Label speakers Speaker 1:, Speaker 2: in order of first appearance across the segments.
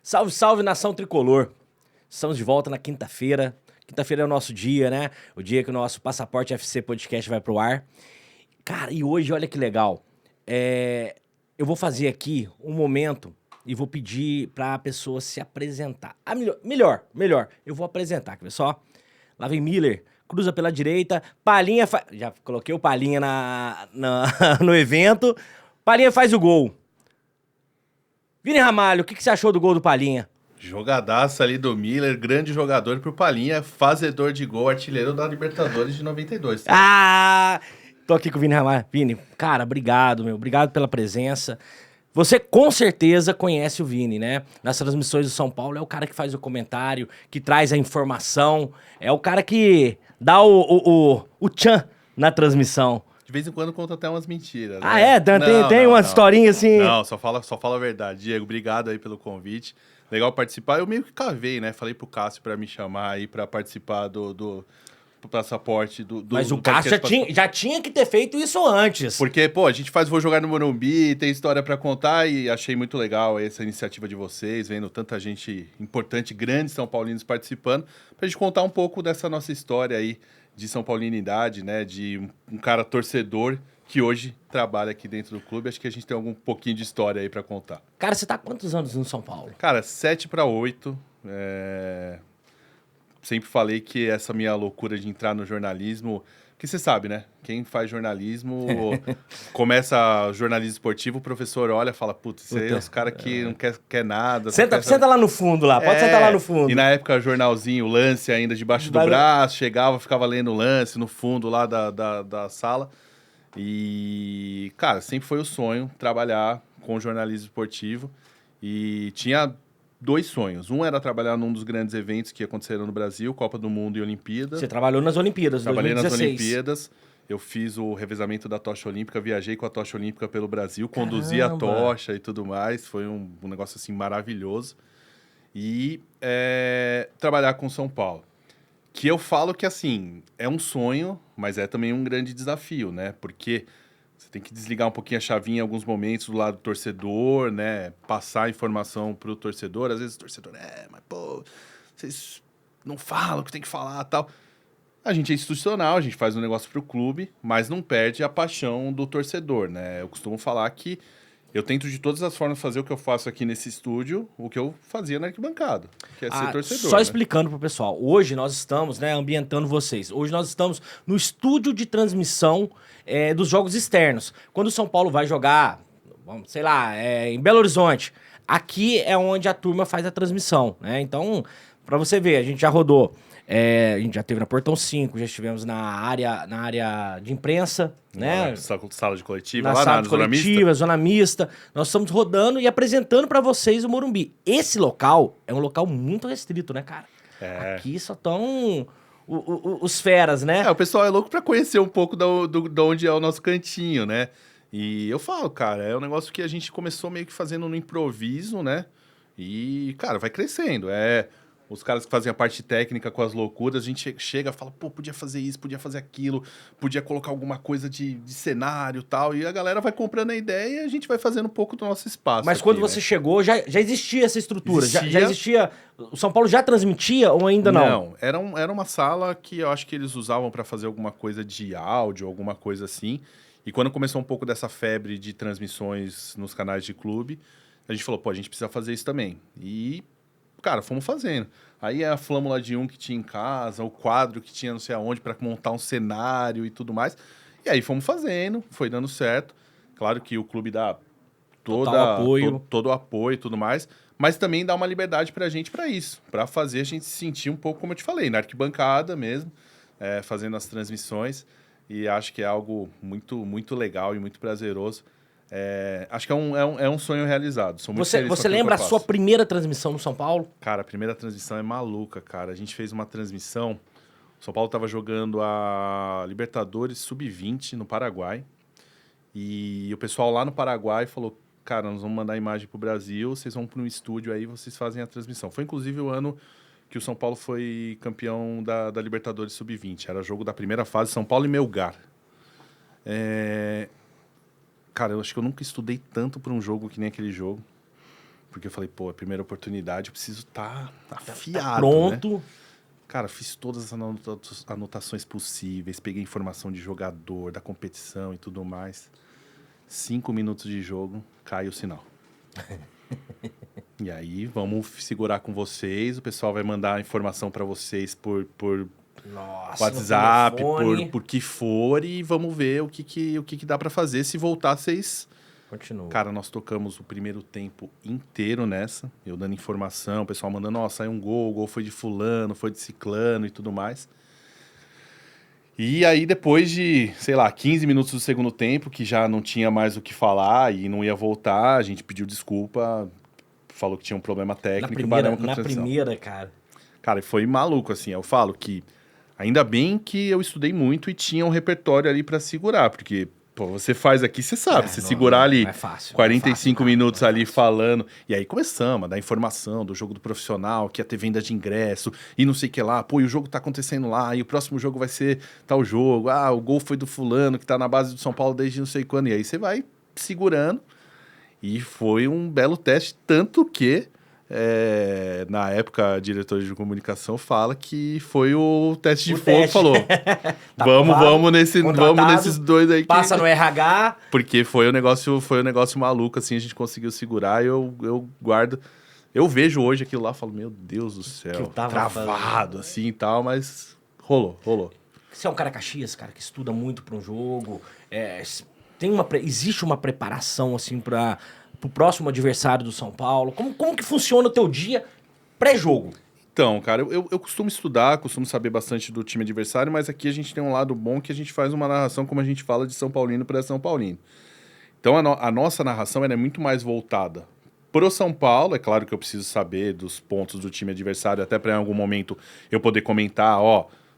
Speaker 1: Salve, salve, nação tricolor. Estamos de volta na quinta-feira. Quinta-feira é o nosso dia, né? O dia que o nosso Passaporte FC Podcast vai pro ar. Cara, e hoje, olha que legal. Eu vou fazer aqui um momento e vou pedir pra pessoa se apresentar. Melhor. Eu vou apresentar, quer ver só? Lá vem Miller, cruza pela direita, Palhinha faz... Já coloquei o Palhinha no evento. Palhinha faz o gol. Vini Ramalho, o que você achou do gol do Palhinha?
Speaker 2: Jogadaça ali do Miller, grande jogador pro Palhinha, fazedor de gol, artilheiro da Libertadores de 92. Tá?
Speaker 1: Ah! Tô aqui com o Vini Ramalho. Vini, cara, obrigado, meu. Obrigado pela presença. Você com certeza conhece o Vini, né? Nas transmissões do São Paulo, é o cara que faz o comentário, que traz a informação, é o cara que dá o tchan na transmissão.
Speaker 2: De vez em quando conta até umas mentiras.
Speaker 1: Ah,
Speaker 2: né?
Speaker 1: Tem umas historinhas assim...
Speaker 2: Não, só fala a verdade. Diego, obrigado aí pelo convite. Legal participar. Eu meio que cavei, né? Falei pro Cássio pra me chamar aí pra participar do passaporte do
Speaker 1: Mas o Cássio já tinha que ter feito isso antes.
Speaker 2: Porque, pô, a gente faz Vou Jogar no Morumbi, tem história pra contar e achei muito legal essa iniciativa de vocês, vendo tanta gente importante, grandes São Paulinos participando, pra gente contar um pouco dessa nossa história aí de São Paulinidade, né? De um cara torcedor que hoje trabalha aqui dentro do clube. Acho que a gente tem algum pouquinho de história aí pra contar.
Speaker 1: Cara, você tá há quantos anos no São Paulo?
Speaker 2: Cara, 7 para 8. Sempre falei que essa minha loucura de entrar no jornalismo... Porque você sabe, né? Quem faz jornalismo, começa jornalismo esportivo, o professor olha e fala, putz, isso aí é os caras que não quer nada.
Speaker 1: Senta lá no fundo lá, pode sentar lá no fundo.
Speaker 2: E na época, jornalzinho, lance ainda debaixo do braço, chegava, ficava lendo o lance no fundo lá da sala. E, cara, sempre foi o sonho trabalhar com jornalismo esportivo. E tinha 2 sonhos. Um era trabalhar num dos grandes eventos que aconteceram no Brasil, Copa do Mundo e Olimpíada.
Speaker 1: Você trabalhou nas Olimpíadas,
Speaker 2: Trabalhei
Speaker 1: 2016.
Speaker 2: nas Olimpíadas. Eu fiz o revezamento da tocha olímpica, viajei com a tocha olímpica pelo Brasil, conduzi a tocha e tudo mais. Foi um negócio, assim, maravilhoso. E trabalhar com São Paulo. Que eu falo que, assim, é um sonho, mas é também um grande desafio, né? Porque... Você tem que desligar um pouquinho a chavinha em alguns momentos do lado do torcedor, né? Passar a informação pro torcedor. Às vezes o torcedor, mas pô, vocês não falam o que tem que falar e tal. A gente é institucional, a gente faz um negócio pro clube, mas não perde a paixão do torcedor, né? Eu costumo falar que eu tento de todas as formas fazer o que eu faço aqui nesse estúdio, o que eu fazia na arquibancada, que é ser torcedor.
Speaker 1: Só
Speaker 2: né?
Speaker 1: explicando pro pessoal, hoje nós estamos, né, ambientando vocês. Hoje nós estamos no estúdio de transmissão dos jogos externos. Quando o São Paulo vai jogar, sei lá, em Belo Horizonte, aqui é onde a turma faz a transmissão, né? Então, pra você ver, a gente já rodou. A gente já esteve na Portão 5, já estivemos na área de imprensa, né?
Speaker 2: Sala de coletiva,
Speaker 1: Na
Speaker 2: lá
Speaker 1: sala
Speaker 2: na
Speaker 1: de coletiva, zona mista. Nós estamos rodando e apresentando para vocês o Morumbi. Esse local é um local muito restrito, né, cara? Aqui só estão os feras, né?
Speaker 2: O pessoal é louco pra conhecer um pouco de onde é o nosso cantinho, né? E eu falo, cara, é um negócio que a gente começou meio que fazendo no improviso, né? E, cara, vai crescendo. Os caras que fazem a parte técnica com as loucuras, a gente chega e fala, pô, podia fazer isso, podia fazer aquilo, podia colocar alguma coisa de cenário e tal, e a galera vai comprando a ideia e a gente vai fazendo um pouco do nosso espaço.
Speaker 1: Mas
Speaker 2: aqui,
Speaker 1: quando
Speaker 2: né?
Speaker 1: você chegou, já existia essa estrutura? Já existia... O São Paulo já transmitia ou ainda não?
Speaker 2: Não, era uma sala que eu acho que eles usavam para fazer alguma coisa de áudio, alguma coisa assim, e quando começou um pouco dessa febre de transmissões nos canais de clube, a gente falou, pô, a gente precisa fazer isso também. E... Cara, fomos fazendo. Aí a flâmula de que tinha em casa, o quadro que tinha não sei aonde para montar um cenário e tudo mais. E aí fomos fazendo, foi dando certo. Claro que o clube dá todo o apoio e tudo mais, mas também dá uma liberdade pra gente para isso, para fazer a gente se sentir um pouco, como eu te falei, na arquibancada mesmo, fazendo as transmissões. E acho que é algo muito, muito legal e muito prazeroso. Acho que é um sonho realizado. Sou muito feliz com
Speaker 1: Você
Speaker 2: aquilo que
Speaker 1: lembra
Speaker 2: eu
Speaker 1: a sua
Speaker 2: faço.
Speaker 1: primeira transmissão no São Paulo?
Speaker 2: Cara, a primeira transmissão é maluca, cara. A gente fez uma transmissão... O São Paulo estava jogando a Libertadores Sub-20 no Paraguai. E o pessoal lá no Paraguai falou, cara, nós vamos mandar a imagem pro Brasil, vocês vão para um estúdio aí, vocês fazem a transmissão. Foi inclusive o ano que o São Paulo foi campeão da Libertadores Sub-20. Era jogo da primeira fase, São Paulo e Melgar. Cara, eu acho que eu nunca estudei tanto para um jogo que nem aquele jogo. porque eu falei, pô, a primeira oportunidade, eu preciso estar afiado,
Speaker 1: Pronto.
Speaker 2: né? Cara, fiz todas as anotações possíveis, peguei informação de jogador, da competição e tudo mais. 5 minutos de jogo, cai o sinal. E aí, vamos segurar com vocês, o pessoal vai mandar a informação para vocês por
Speaker 1: Nossa,
Speaker 2: WhatsApp,
Speaker 1: no telefone.
Speaker 2: por que for, e vamos ver o que dá para fazer. Se voltar, vocês...
Speaker 1: Continua.
Speaker 2: Cara, nós tocamos o primeiro tempo inteiro nessa, eu dando informação, o pessoal mandando, ó, saiu um gol, o gol foi de fulano, foi de ciclano e tudo mais. E aí, depois de, sei lá, 15 minutos do segundo tempo, que já não tinha mais o que falar e não ia voltar, a gente pediu desculpa, falou que tinha um problema técnico e paramos com a transmissão.
Speaker 1: Na primeira, cara.
Speaker 2: Cara, foi maluco, assim, eu falo que ainda bem que eu estudei muito e tinha um repertório ali pra segurar, porque... Pô, você faz aqui, você sabe, você segurar ali
Speaker 1: não é fácil,
Speaker 2: 45 minutos
Speaker 1: não é
Speaker 2: ali
Speaker 1: fácil.
Speaker 2: falando, e aí começamos a dar informação do jogo do profissional, que ia ter venda de ingresso, e não sei o que lá, pô, e o jogo tá acontecendo lá, e o próximo jogo vai ser tal jogo, o gol foi do fulano, que tá na base do São Paulo desde não sei quando, e aí você vai segurando, e foi um belo teste, tanto que, na época, a diretora de comunicação fala que foi o teste de fogo, falou,
Speaker 1: Tá
Speaker 2: vamos
Speaker 1: aprovado,
Speaker 2: nesses dois aí que...
Speaker 1: Passa no RH.
Speaker 2: Porque foi um negócio maluco, assim, a gente conseguiu segurar e eu guardo... Eu vejo hoje aquilo lá e falo, meu Deus do céu, travado, assim e tal, mas rolou.
Speaker 1: Você é um cara Caxias, cara, que estuda muito para um jogo. Existe uma preparação, assim, para o próximo adversário do São Paulo? Como que funciona o teu dia pré-jogo?
Speaker 2: Então, cara, eu costumo estudar, costumo saber bastante do time adversário, mas aqui a gente tem um lado bom que a gente faz uma narração como a gente fala de São Paulino para São Paulino. Então, a nossa narração ela é muito mais voltada pro São Paulo. É claro que eu preciso saber dos pontos do time adversário, até para em algum momento eu poder comentar,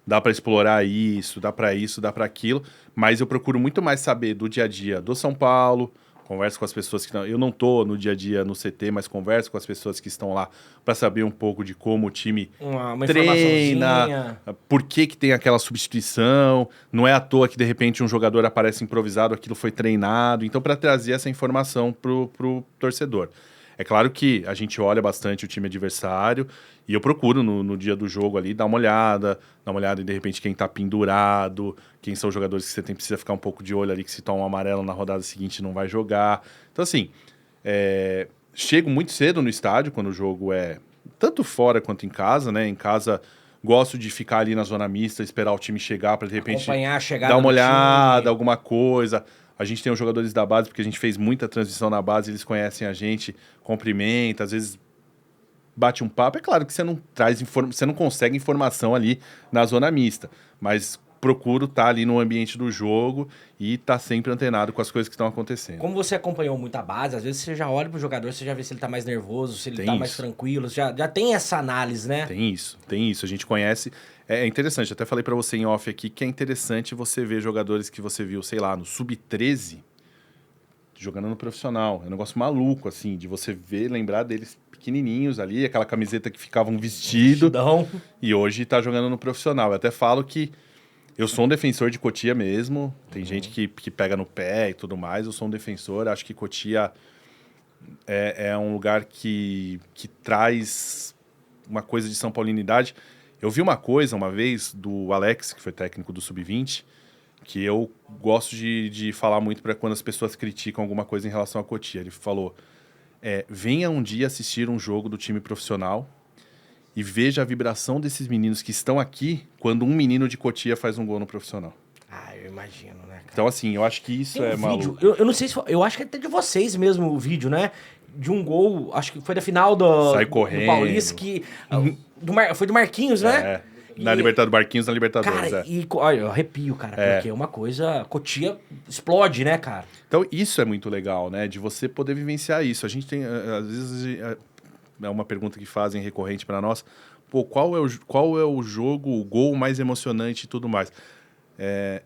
Speaker 2: dá para explorar isso, dá para aquilo, mas eu procuro muito mais saber do dia a dia do São Paulo, converso com as pessoas que... Eu não tô no dia a dia no CT, mas converso com as pessoas que estão lá para saber um pouco de como o time
Speaker 1: Uma
Speaker 2: treina, por que tem aquela substituição. Não é à toa que, de repente, um jogador aparece improvisado, aquilo foi treinado. Então, para trazer essa informação pro torcedor. É claro que a gente olha bastante o time adversário e eu procuro no dia do jogo ali dar uma olhada em, de repente, quem tá pendurado, quem são os jogadores que você precisa ficar um pouco de olho ali, que se toma um amarelo na rodada seguinte não vai jogar. Então, assim, chego muito cedo no estádio, quando o jogo é tanto fora quanto em casa, né? Em casa, gosto de ficar ali na zona mista, esperar o time chegar para, de repente,
Speaker 1: acompanhar a chegada
Speaker 2: dar uma
Speaker 1: do
Speaker 2: olhada,
Speaker 1: time.
Speaker 2: alguma coisa. A gente tem os jogadores da base, porque a gente fez muita transmissão na base, eles conhecem a gente, cumprimenta, às vezes bate um papo. É claro que você não você não consegue informação ali na zona mista, mas procuro estar ali no ambiente do jogo e estar sempre antenado com as coisas que estão acontecendo.
Speaker 1: Como você acompanhou muito a base, às vezes você já olha pro jogador, você já vê se ele tá mais nervoso, se ele tá mais tranquilo, já tem essa análise, né?
Speaker 2: Tem isso. A gente conhece... É interessante, até falei pra você em off aqui, que é interessante você ver jogadores que você viu, sei lá, no Sub-13, jogando no profissional. É um negócio maluco, assim, de você ver, lembrar deles pequenininhos ali, aquela camiseta que ficava um vestido, e hoje tá jogando no profissional. Eu até falo que eu sou um defensor de Cotia mesmo, tem gente que pega no pé e tudo mais, eu sou um defensor, acho que Cotia é um lugar que traz uma coisa de São Paulinidade. Eu vi uma coisa uma vez do Alex, que foi técnico do Sub-20, que eu gosto de falar muito para quando as pessoas criticam alguma coisa em relação a Cotia. Ele falou, venha um dia assistir um jogo do time profissional e veja a vibração desses meninos que estão aqui quando um menino de Cotia faz um gol no profissional.
Speaker 1: Eu imagino, né, cara?
Speaker 2: Então, assim, eu acho que isso
Speaker 1: tem
Speaker 2: maluco.
Speaker 1: Vídeo, eu não sei se... Eu acho que é até de vocês mesmo o vídeo, né? De um gol, acho que foi da final do Paulista, que... foi do Marquinhos, né?
Speaker 2: Na Libertadores, Marquinhos na Libertadores,
Speaker 1: cara, olha, eu arrepio, cara, porque é uma coisa... Cotia explode, né, cara?
Speaker 2: Então, isso é muito legal, né? De você poder vivenciar isso. A gente tem, às vezes, é uma pergunta que fazem recorrente para nós, pô, qual é o jogo, o gol mais emocionante e tudo mais?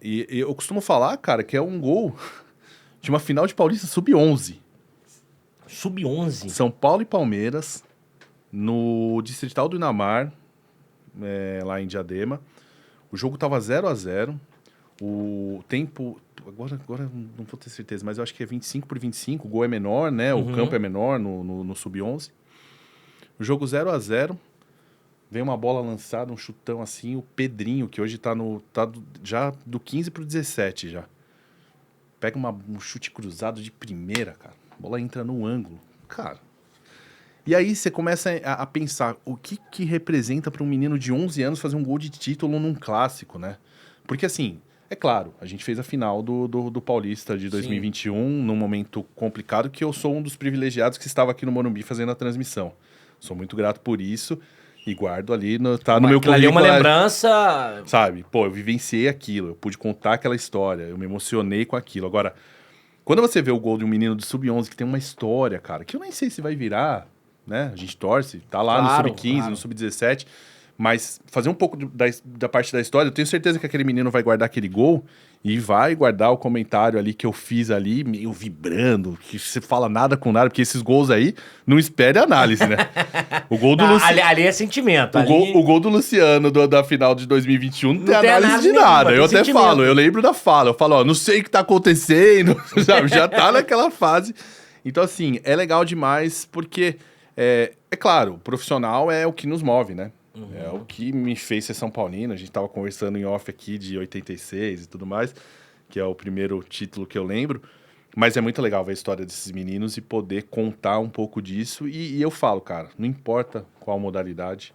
Speaker 2: E eu costumo falar, cara, que é um gol de uma final de Paulista Sub-11.
Speaker 1: Sub-11?
Speaker 2: São Paulo e Palmeiras, no Distrital do Inamar, lá em Diadema. O jogo tava 0-0. o tempo... Agora não vou ter certeza, mas eu acho que é 25-25, o gol é menor, né? O campo é menor no Sub-11. O jogo 0-0, vem uma bola lançada, um chutão assim, o Pedrinho, que hoje já do 15 pro 17 já. Pega um chute cruzado de primeira, cara. A bola entra no ângulo. Cara... E aí você começa a pensar o que representa para um menino de 11 anos fazer um gol de título num clássico, né? Porque assim, é claro, a gente fez a final do Paulista de 2021 num momento complicado, que eu sou um dos privilegiados que estava aqui no Morumbi fazendo a transmissão. Sou muito grato por isso e guardo ali, tá no meu currículo.
Speaker 1: Ali é uma lembrança...
Speaker 2: Sabe? Pô, eu vivenciei aquilo, eu pude contar aquela história, eu me emocionei com aquilo. Agora, quando você vê o gol de um menino do Sub-11 que tem uma história, cara, que eu nem sei se vai virar... Né? A gente torce, tá lá no Sub-15, no Sub-17, mas fazer um pouco da parte da história, eu tenho certeza que aquele menino vai guardar aquele gol e vai guardar o comentário ali que eu fiz ali, meio vibrando, que você fala nada com nada, porque esses gols aí, não espere análise, né? O gol do
Speaker 1: Luciano... Ali é sentimento.
Speaker 2: O gol do Luciano da final de 2021 não tem análise de nada. Eu até falo, eu lembro da fala, eu falo, ó, não sei o que tá acontecendo, já tá naquela fase. Então, assim, é legal demais, porque... É claro, o profissional é o que nos move, né? É o que me fez ser São Paulino. A gente tava conversando em off aqui de 86 e tudo mais, que é o primeiro título que eu lembro. Mas é muito legal ver a história desses meninos e poder contar um pouco disso. E eu falo, cara, não importa qual modalidade,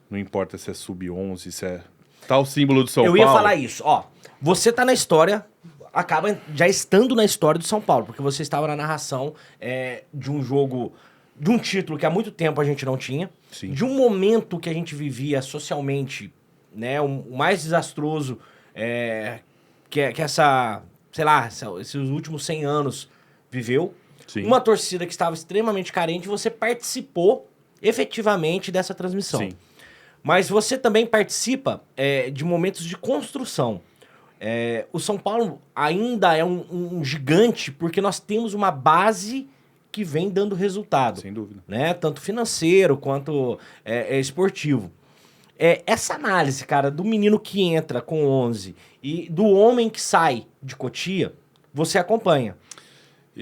Speaker 2: não importa se é sub-11, se é tal símbolo do São Paulo.
Speaker 1: Eu ia falar isso, ó. Você tá na história, acaba já estando na história do São Paulo, porque você estava na narração de um jogo... De um título que há muito tempo a gente não tinha.
Speaker 2: Sim.
Speaker 1: De um momento que a gente vivia socialmente, né? O mais desastroso que essa... Sei lá, esses últimos 100 anos viveu.
Speaker 2: Sim.
Speaker 1: Uma torcida que estava extremamente carente. Você participou efetivamente dessa transmissão.
Speaker 2: Sim.
Speaker 1: Mas você também participa de momentos de construção. O São Paulo ainda é um gigante porque nós temos uma base... que vem dando resultado.
Speaker 2: Sem dúvida.
Speaker 1: Né? Tanto financeiro quanto esportivo. Essa análise, cara, do menino que entra com 11 e do homem que sai de Cotia, você acompanha.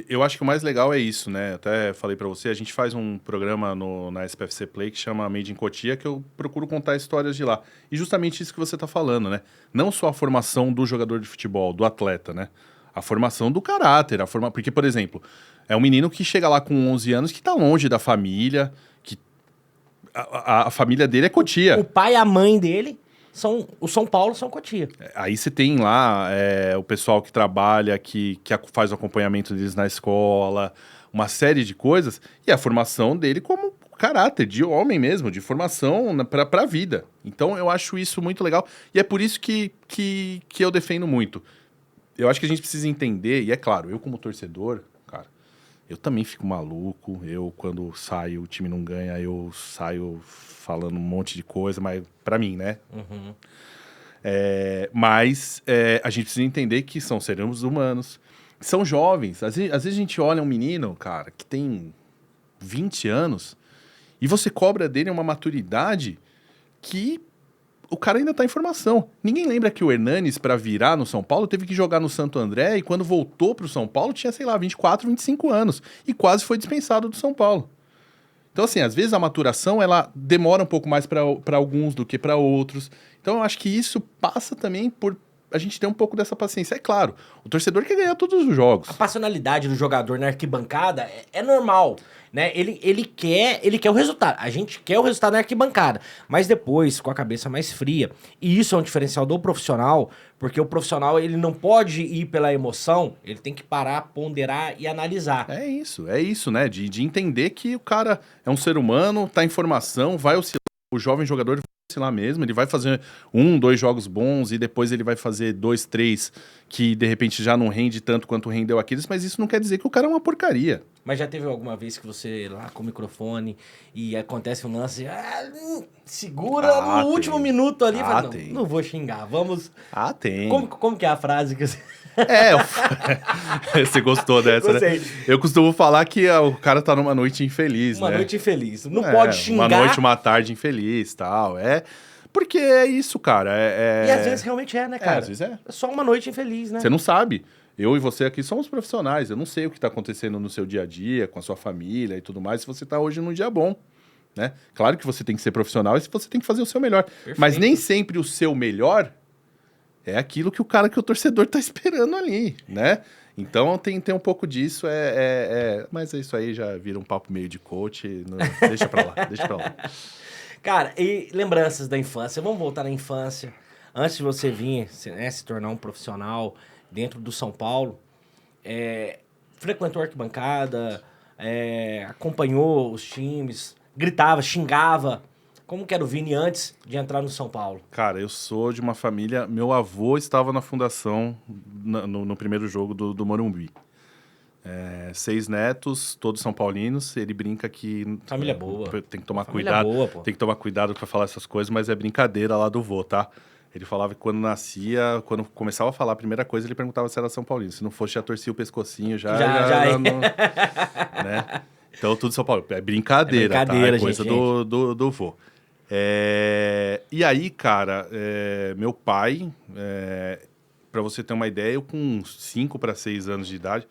Speaker 2: Eu acho que o mais legal é isso, né? Até falei pra você, a gente faz um programa na SPFC Play que chama Made in Cotia, que eu procuro contar histórias de lá. E justamente isso que você tá falando, né? Não só a formação do jogador de futebol, do atleta, né? A formação do caráter, porque, por exemplo... É um menino que chega lá com 11 anos, que tá longe da família, que a família dele é Cotia.
Speaker 1: O pai e a mãe dele o São Paulo são Cotia.
Speaker 2: Aí você tem lá o pessoal que trabalha, que faz o acompanhamento deles na escola, uma série de coisas, e a formação dele como caráter, de homem mesmo, de formação pra vida. Então eu acho isso muito legal, e é por isso que eu defendo muito. Eu acho que a gente precisa entender, e é claro, eu como torcedor... Eu também fico maluco, quando saio, o time não ganha, eu saio falando um monte de coisa, mas pra mim, né?
Speaker 1: Uhum.
Speaker 2: Mas a gente precisa entender que são seres humanos, são jovens. Às vezes a gente olha um menino, cara, que tem 20 anos, e você cobra dele uma maturidade que... O cara ainda tá em formação. Ninguém lembra que o Hernanes, para virar no São Paulo, teve que jogar no Santo André e quando voltou pro São Paulo tinha, sei lá, 24, 25 anos. E quase foi dispensado do São Paulo. Então, assim, às vezes a maturação, ela demora um pouco mais para alguns do que para outros. Então, eu acho que isso passa também por a gente ter um pouco dessa paciência. É claro, o torcedor quer ganhar todos os jogos.
Speaker 1: A passionalidade do jogador na arquibancada é normal, né? Ele quer o resultado. A gente quer o resultado na arquibancada, mas depois, com a cabeça mais fria. E isso é um diferencial do profissional, porque o profissional ele não pode ir pela emoção, ele tem que parar, ponderar e analisar.
Speaker 2: É isso, né? De entender que o cara é um ser humano, tá em formação, vai oscilar. O jovem jogador vai oscilar mesmo, ele vai fazer 1, 2 jogos bons e depois ele vai fazer 2, 3 que de repente já não rende tanto quanto rendeu aqueles, mas isso não quer dizer que o cara é uma porcaria.
Speaker 1: Mas já teve alguma vez que você lá com o microfone e acontece um lance, segura no último minuto ali, fala, não vou xingar, vamos...
Speaker 2: Tem.
Speaker 1: Como que é a frase que você...
Speaker 2: Você gostou dessa,
Speaker 1: Gostei.
Speaker 2: Né? Eu costumo falar que o cara tá numa noite infeliz,
Speaker 1: Uma
Speaker 2: né?
Speaker 1: noite infeliz. Não pode xingar.
Speaker 2: Uma noite, uma tarde infeliz, tal, Porque é isso, cara.
Speaker 1: E às vezes realmente é, né, cara?
Speaker 2: às vezes é.
Speaker 1: É só uma noite infeliz, né?
Speaker 2: Você não sabe. Eu e você aqui somos profissionais. Eu não sei o que está acontecendo no seu dia a dia, com a sua família e tudo mais, se você está hoje num dia bom, né? Claro que você tem que ser profissional e você tem que fazer o seu melhor.
Speaker 1: Perfeito.
Speaker 2: Mas nem sempre o seu melhor é aquilo que o torcedor tá esperando ali, né? Então tem um pouco disso, mas isso aí já vira um papo meio de coach, deixa pra lá, deixa pra lá.
Speaker 1: Cara, e lembranças da infância? Vamos voltar na infância. Antes de você vir, né, se tornar um profissional dentro do São Paulo, frequentou a arquibancada, acompanhou os times, gritava, xingava. Como que era o Vini antes de entrar no São Paulo?
Speaker 2: Cara, eu sou de uma família... Meu avô estava na fundação no primeiro jogo do Morumbi. 6 netos, todos são paulinos. Ele brinca que...
Speaker 1: Família boa.
Speaker 2: Tem que tomar
Speaker 1: Família
Speaker 2: cuidado.
Speaker 1: boa, pô.
Speaker 2: Tem que tomar cuidado para falar essas coisas, mas é brincadeira lá do vô, tá? Ele falava que quando nascia, quando começava a falar a primeira coisa, ele perguntava se era São Paulino. Se não fosse, já torcia o pescocinho, já não, né? Então, tudo São Paulo. É brincadeira, tá? É coisa
Speaker 1: gente.
Speaker 2: do vô. E aí, cara, meu pai, para você ter uma ideia, eu com 5 para 6 anos de idade...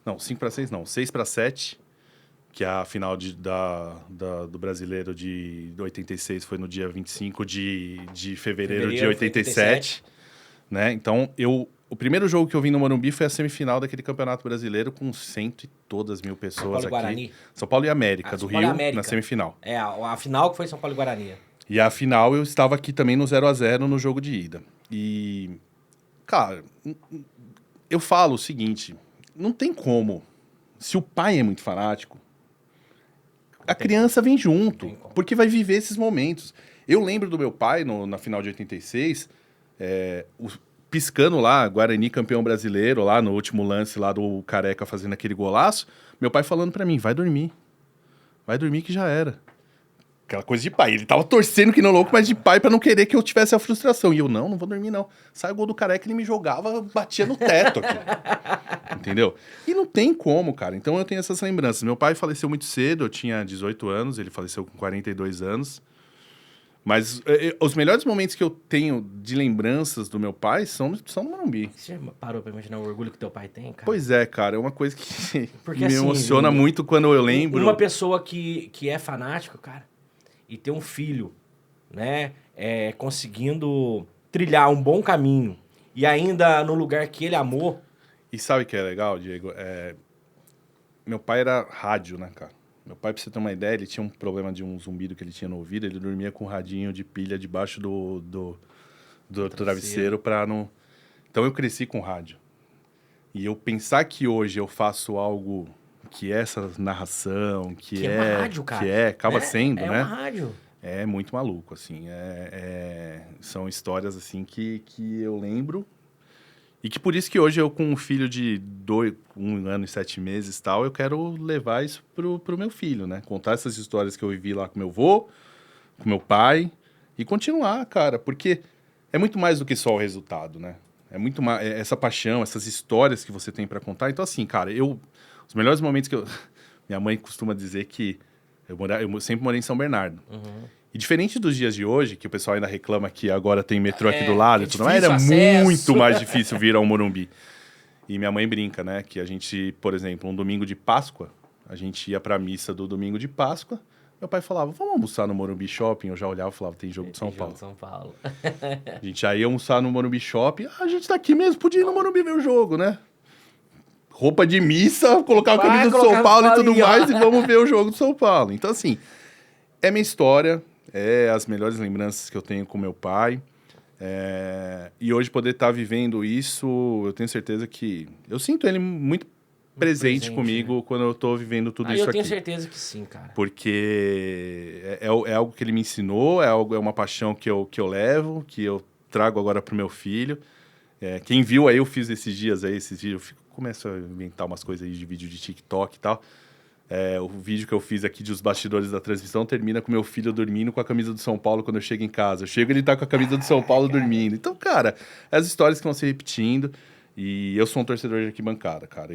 Speaker 2: Não, 5 para 6 não, 6 para 7, que é a final do Brasileiro de 86, foi no dia 25 de fevereiro de 87. Né? Então, o primeiro jogo que eu vi no Morumbi foi a semifinal daquele Campeonato Brasileiro com 100 e todas mil pessoas
Speaker 1: São Paulo
Speaker 2: aqui.
Speaker 1: Guarani?
Speaker 2: São Paulo e América, do Rio, na semifinal.
Speaker 1: A final que foi São Paulo e Guarani.
Speaker 2: E a final eu estava aqui também no 0x0 no jogo de ida. E, cara, eu falo o seguinte... Não tem como. Se o pai é muito fanático, a criança vem junto, porque vai viver esses momentos. Eu lembro do meu pai, na final de 86, piscando lá, Guarani campeão brasileiro, lá no último lance lá do Careca fazendo aquele golaço, meu pai falando pra mim, vai dormir que já era. Aquela coisa de pai. Ele tava torcendo que não louco, mas de pai pra não querer que eu tivesse a frustração. E eu, não vou dormir não. Sai o gol do Careca, ele me jogava, batia no teto aqui. Entendeu? E não tem como, cara. Então eu tenho essas lembranças. Meu pai faleceu muito cedo, eu tinha 18 anos, ele faleceu com 42 anos. Mas os melhores momentos que eu tenho de lembranças do meu pai são no Morumbi.
Speaker 1: Você parou pra imaginar o orgulho que teu pai tem, cara?
Speaker 2: Pois é, cara. É uma coisa que
Speaker 1: porque,
Speaker 2: me emociona muito quando eu lembro.
Speaker 1: Uma pessoa que é fanático, cara, e ter um filho, né, conseguindo trilhar um bom caminho e ainda no lugar que ele amou.
Speaker 2: E sabe o que é legal, Diego? Meu pai era rádio, né, cara? Meu pai, pra você ter uma ideia, ele tinha um problema de um zumbido que ele tinha no ouvido, ele dormia com um radinho de pilha debaixo do travesseiro pra não... Então eu cresci com rádio. E eu pensar que hoje eu faço algo... que é essa narração, que é uma rádio, cara. Acaba sendo, né?
Speaker 1: É uma rádio.
Speaker 2: É muito maluco, assim. São histórias, assim, que eu lembro. E que por isso que hoje eu, com um filho de 1 ano e 7 meses e tal, eu quero levar isso pro meu filho, né? Contar essas histórias que eu vivi lá com meu avô, com meu pai, e continuar, cara. Porque é muito mais do que só o resultado, né? É muito mais essa paixão, essas histórias que você tem para contar. Então, assim, cara, os melhores momentos que eu... Minha mãe costuma dizer que eu sempre morei em São Bernardo.
Speaker 1: Uhum.
Speaker 2: E diferente dos dias de hoje, que o pessoal ainda reclama que agora tem metrô aqui do lado e tudo mais,
Speaker 1: difícil
Speaker 2: era
Speaker 1: acesso.
Speaker 2: muito mais difícil vir ao Morumbi. E minha mãe brinca, né? Que a gente, por exemplo, um domingo de Páscoa, a gente ia pra missa do domingo de Páscoa, meu pai falava, vamos almoçar no Morumbi Shopping? Eu já olhava e falava, tem jogo de São Paulo.
Speaker 1: São Paulo.
Speaker 2: A gente já ia almoçar no Morumbi Shopping, a gente tá aqui mesmo, podia ir no Morumbi ver o jogo, né? Roupa de missa, colocar a camisa do São Paulo e tudo mais, e vamos ver o jogo do São Paulo. Então, assim, é minha história, as melhores lembranças que eu tenho com meu pai. E hoje poder estar vivendo isso, eu tenho certeza que... Eu sinto ele muito presente comigo, né? Quando eu tô vivendo tudo isso aqui.
Speaker 1: Eu tenho certeza que sim, cara.
Speaker 2: Porque é algo que ele me ensinou, é uma paixão que eu levo, que eu trago agora pro meu filho. Quem viu aí, eu fiz esses dias aí, eu começo a inventar umas coisas aí de vídeo de TikTok e tal. O vídeo que eu fiz aqui dos bastidores da transmissão termina com meu filho dormindo com a camisa do São Paulo quando eu chego em casa. Eu chego e ele tá com a camisa do São Paulo dormindo. Então, cara, as histórias que vão se repetindo. E eu sou um torcedor de arquibancada, cara.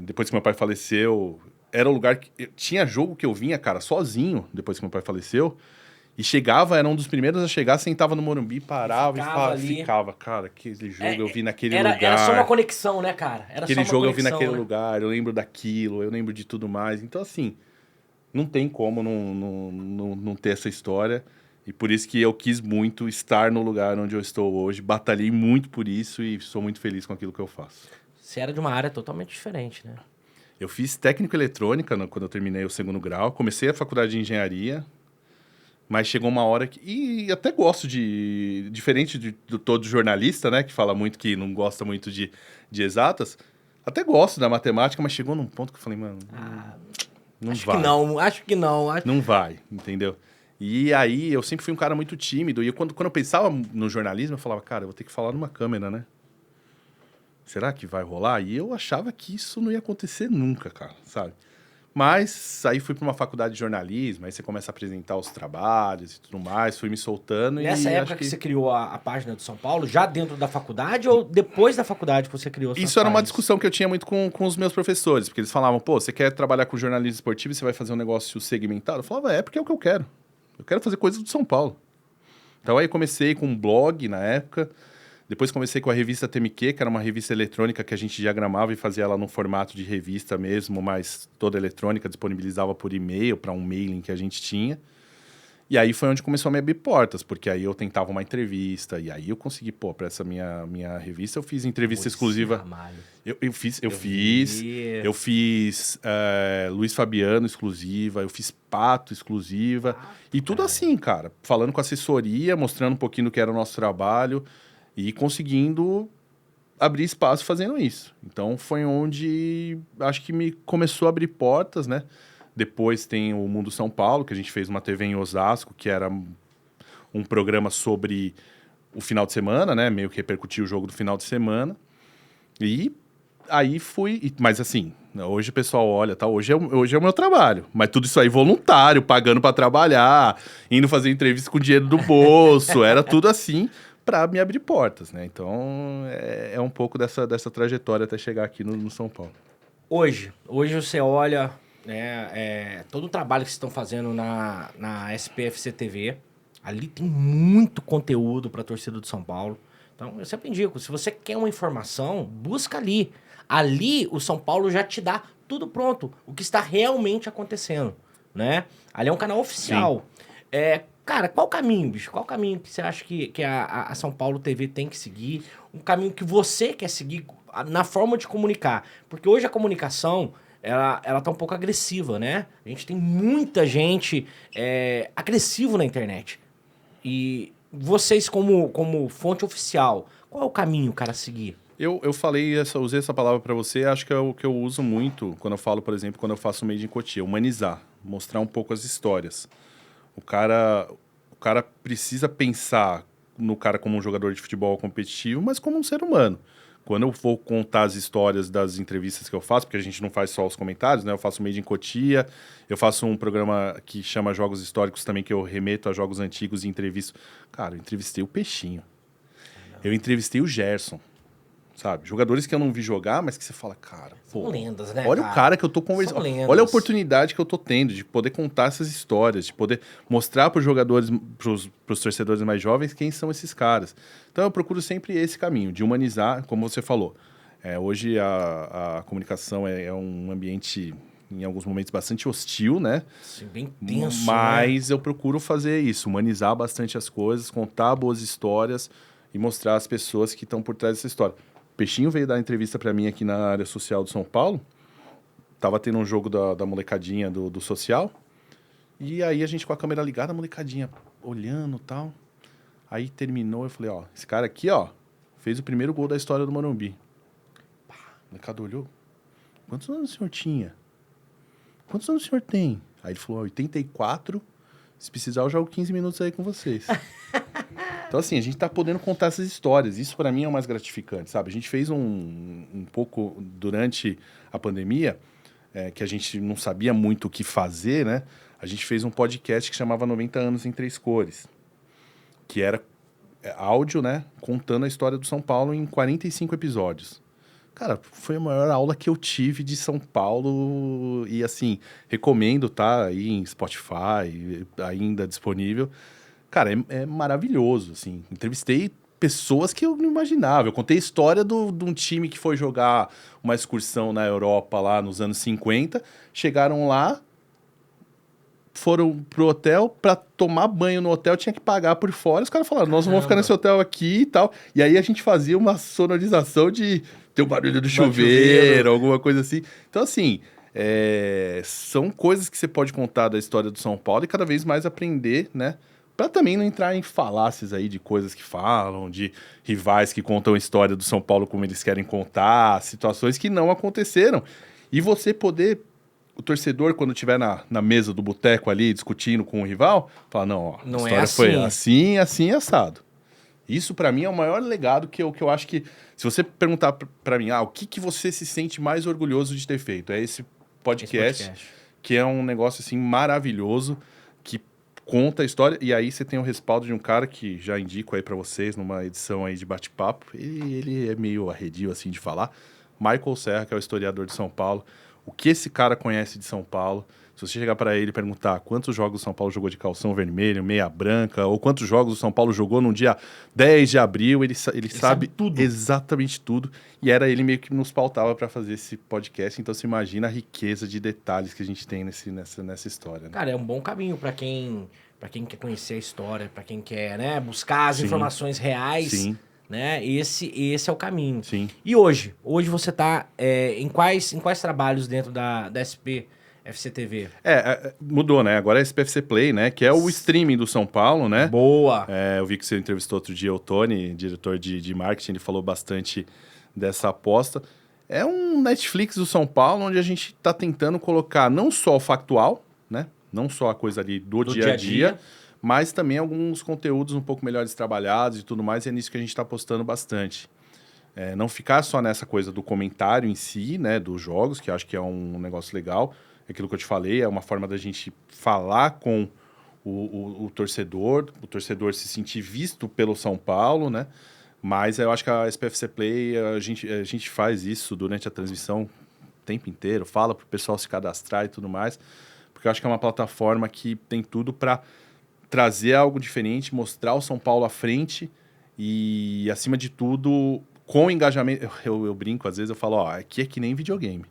Speaker 2: Depois que meu pai faleceu, era o lugar que... Tinha jogo que eu vinha, cara, sozinho, depois que meu pai faleceu. E chegava, era um dos primeiros a chegar, sentava no Morumbi, parava e ficava. Cara, aquele jogo eu vi naquele lugar.
Speaker 1: Era só uma conexão, né, cara?
Speaker 2: Aquele jogo eu vi naquele lugar, eu lembro daquilo, eu lembro de tudo mais. Então, assim, não tem como não ter essa história. E por isso que eu quis muito estar no lugar onde eu estou hoje. Batalhei muito por isso e sou muito feliz com aquilo que eu faço.
Speaker 1: Você era de uma área totalmente diferente, né?
Speaker 2: Eu fiz técnico eletrônica quando eu terminei o 2º grau. Comecei a faculdade de engenharia. Mas chegou uma hora que... E até gosto de... Diferente de todo jornalista, né? Que fala muito que não gosta muito de exatas. Até gosto da matemática, mas chegou num ponto que eu falei, mano... não
Speaker 1: acho
Speaker 2: vai.
Speaker 1: Acho que não.
Speaker 2: Não vai, entendeu? E aí, eu sempre fui um cara muito tímido. E quando eu pensava no jornalismo, eu falava, cara, eu vou ter que falar numa câmera, né? Será que vai rolar? E eu achava que isso não ia acontecer nunca, cara, sabe? Mas aí fui para uma faculdade de jornalismo, aí você começa a apresentar os trabalhos e tudo mais, fui me soltando.
Speaker 1: Nessa época que você criou a página do São Paulo, já dentro da faculdade ou depois da faculdade que você criou suas
Speaker 2: Isso era uma
Speaker 1: páginas?
Speaker 2: discussão que eu tinha muito com os meus professores, porque eles falavam, pô, você quer trabalhar com jornalismo esportivo e você vai fazer um negócio segmentado? Eu falava, porque é o que eu quero. Eu quero fazer coisas do São Paulo. Então aí comecei com um blog na época, depois comecei com a revista TMQ, que era uma revista eletrônica que a gente diagramava e fazia ela no formato de revista mesmo, mas toda eletrônica, disponibilizava por e-mail para um mailing que a gente tinha. E aí foi onde começou a me abrir portas, porque aí eu tentava uma entrevista, e aí eu consegui, para essa minha revista eu fiz entrevista exclusiva. Eu fiz Luiz Fabiano exclusiva, eu fiz Pato exclusiva, e tudo assim, cara, falando com assessoria, mostrando um pouquinho do que era o nosso trabalho, e conseguindo abrir espaço fazendo isso. Então foi onde acho que me começou a abrir portas, né? Depois tem o Mundo São Paulo, que a gente fez uma TV em Osasco, que era um programa sobre o final de semana, né? Meio que repercutiu o jogo do final de semana. E aí fui... Mas assim, hoje o pessoal olha, tá? Hoje é o meu trabalho. Mas tudo isso aí voluntário, pagando para trabalhar, indo fazer entrevista com dinheiro do bolso. Era tudo assim para me abrir portas, né? Então, é um pouco dessa trajetória até chegar aqui no São Paulo.
Speaker 1: Hoje você olha... todo o trabalho que vocês estão fazendo na SPFC TV, ali tem muito conteúdo para a torcida do São Paulo. Então, eu sempre indico, se você quer uma informação, busca ali. Ali, o São Paulo já te dá tudo pronto, o que está realmente acontecendo, né? Ali é um canal oficial. Cara, qual o caminho, bicho? Qual o caminho que você acha que a São Paulo TV tem que seguir? Um caminho que você quer seguir na forma de comunicar? Porque hoje a comunicação... Ela tá um pouco agressiva, né? A gente tem muita gente agressivo na internet. E vocês, como fonte oficial, qual é o caminho, cara, a seguir?
Speaker 2: Eu usei essa palavra para você, acho que é o que eu uso muito quando eu falo, por exemplo, quando eu faço o Made in Cotia, humanizar, mostrar um pouco as histórias. O cara precisa pensar no cara como um jogador de futebol competitivo, mas como um ser humano. Quando eu vou contar as histórias das entrevistas que eu faço, porque a gente não faz só os comentários, né? Eu faço Made in Cotia, eu faço um programa que chama Jogos Históricos também, que eu remeto a jogos antigos e entrevisto. Cara, eu entrevistei o Peixinho. Eu entrevistei o Gerson, sabe? Jogadores que eu não vi jogar, mas que você fala, cara...
Speaker 1: São lendas, né,
Speaker 2: olha o cara que eu tô conversando. Olha a oportunidade que eu tô tendo de poder contar essas histórias, de poder mostrar para os jogadores, pros torcedores mais jovens, quem são esses caras. Então eu procuro sempre esse caminho, de humanizar, como você falou. Hoje a comunicação é um ambiente, em alguns momentos, bastante hostil, né?
Speaker 1: Sim, bem tenso,
Speaker 2: mas eu procuro fazer isso, humanizar bastante as coisas, contar boas histórias e mostrar as pessoas que estão por trás dessa história. O Peixinho veio dar entrevista para mim aqui na área social do São Paulo. Tava tendo um jogo da molecadinha do social. E aí a gente com a câmera ligada, a molecadinha olhando e tal. Aí terminou, eu falei, esse cara aqui, fez o primeiro gol da história do Morumbi. O molecada olhou. Quantos anos o senhor tinha? Quantos anos o senhor tem? Aí ele falou, 84. Se precisar, eu jogo 15 minutos aí com vocês. Então, assim, a gente tá podendo contar essas histórias. Isso, para mim, é o mais gratificante, sabe? A gente fez um pouco durante a pandemia, que a gente não sabia muito o que fazer, né? A gente fez um podcast que chamava 90 Anos em 3 Cores, que era áudio, né? Contando a história do São Paulo em 45 episódios. Cara, foi a maior aula que eu tive de São Paulo e, assim, recomendo, tá? Aí em Spotify, ainda disponível. Cara, é maravilhoso, assim. Entrevistei pessoas que eu não imaginava. Eu contei a história de um time que foi jogar uma excursão na Europa lá nos anos 50. Chegaram lá, foram pro hotel, pra tomar banho no hotel tinha que pagar por fora. Os caras falaram, nós não vamos ficar nesse hotel aqui e tal. E aí a gente fazia uma sonorização de ter o barulho do chuveiro, alguma coisa assim. Então, assim, são coisas que você pode contar da história do São Paulo e cada vez mais aprender, né? Pra também não entrar em falácias aí de coisas que falam, de rivais que contam a história do São Paulo como eles querem contar, situações que não aconteceram. E você poder o torcedor, quando estiver na mesa do boteco ali, discutindo com o rival, fala, não, ó, a história foi assim, assim, assado. Isso, pra mim, é o maior legado que eu acho que... Se você perguntar pra mim, o que você se sente mais orgulhoso de ter feito? É esse podcast, que é um negócio, assim, maravilhoso, que conta a história, e aí você tem o respaldo de um cara que já indico aí pra vocês, numa edição aí de bate-papo, ele é meio arredio, assim, de falar, Michael Serra, que é o historiador de São Paulo. O que esse cara conhece de São Paulo? Se você chegar para ele e perguntar quantos jogos o São Paulo jogou de calção vermelho, meia branca, ou quantos jogos o São Paulo jogou no dia 10 de abril, ele sabe tudo. Exatamente tudo. E era ele meio que nos pautava para fazer esse podcast. Então você imagina a riqueza de detalhes que a gente tem nessa história. Né?
Speaker 1: Cara, é um bom caminho para quem quer conhecer a história, para quem quer, né, buscar as informações reais.
Speaker 2: Sim.
Speaker 1: Né? Esse é o caminho.
Speaker 2: Sim.
Speaker 1: E hoje você está em quais trabalhos dentro da SP FCTV?
Speaker 2: Mudou, né? Agora é SPFC Play, né? Que é o streaming do São Paulo, né?
Speaker 1: Boa!
Speaker 2: Eu vi que você entrevistou outro dia o Tony, diretor de marketing, ele falou bastante dessa aposta. É um Netflix do São Paulo, onde a gente está tentando colocar não só o factual, né? Não só a coisa ali do dia a dia, mas também alguns conteúdos um pouco melhores trabalhados e tudo mais, e é nisso que a gente está apostando bastante. Não ficar só nessa coisa do comentário em si, né, dos jogos, que eu acho que é um negócio legal. Aquilo que eu te falei, é uma forma da gente falar com o torcedor se sentir visto pelo São Paulo, né? Mas eu acho que a SPFC Play, a gente faz isso durante a transmissão o tempo inteiro, fala para o pessoal se cadastrar e tudo mais, porque eu acho que é uma plataforma que tem tudo para trazer algo diferente, mostrar o São Paulo à frente e, acima de tudo, com engajamento. Eu brinco, às vezes eu falo, aqui é que nem videogame.